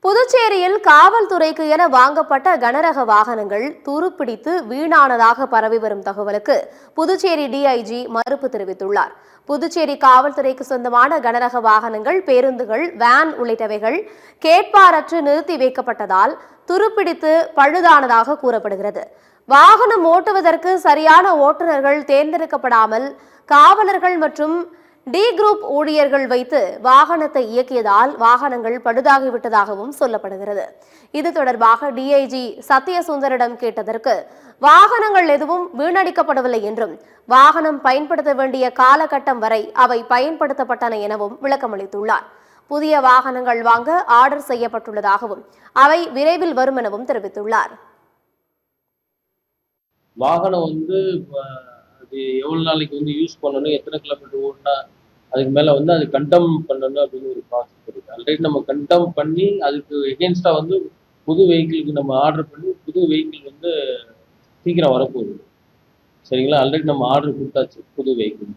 புதுச்சேரியில் காவல்துறைக்கு என வாங்கப்பட்ட கனரக வாகனங்கள் துருப்பிடித்து வீணானதாக பரவி வரும் தகவலுக்கு புதுச்சேரி டிஐஜி மறுப்பு தெரிவித்துள்ளார். புதுச்சேரி காவல்துறைக்கு சொந்தமான கனரக வாகனங்கள், பேருந்துகள், வேன் உள்ளிட்டவைகள் கேட்பாரற்று நிறுத்தி வைக்கப்பட்டதால் துருப்பிடித்து பழுதானதாக கூறப்படுகிறது. வாகனம் ஓட்டுவதற்கு சரியான ஓட்டுநர்கள் தேர்ந்தெடுக்கப்படாமல் காவலர்கள் மற்றும் டி குரூப் ஊழியர்கள் வைத்து வாகனத்தை இயக்கியதால் வாகனங்கள் பழுதாகிவிட்டதாகவும் சொல்லப்படுகிறது. இது தொடர்பாக டிஐஜி சத்யசுந்தரிடம் கேட்டதற்கு வாகனங்கள் எதுவும் வீணடிக்கப்படவில்லை என்றும் வாகனம் பயன்படுத்த வேண்டிய காலகட்டம் வரை அவை பயன்படுத்தப்பட்டன எனவும் விளக்கமளித்துள்ளார். புதிய வாகனங்கள் வாங்க ஆர்டர் செய்யப்பட்டுள்ளதாகவும் அவை விரைவில் வரும் எனவும் தெரிவித்துள்ளார். வாகனம் அது எவ்வளவு நாளைக்கு யூஸ் பண்ணணும், எத்தனை கிலோமீட்டர் ஓடினா அதுக்கு மேல அது கண்டம் பண்ணணும் அப்படின்னு ஒரு ப்ராசஸ் இருக்கு. ஆல்ரெடி நம்ம கண்டம் பண்ணி அதுக்கு எகென்ஸ்டா புது வெஹிக்கிளுக்கு நம்ம ஆர்டர் பண்ணி புது வெஹிக்கிள் சீக்கிரம் வரப்போகுது. சரிங்களா? ஆல்ரெடி நம்ம ஆர்டர் கொடுத்தாச்சு புது வெஹிக்கிள்.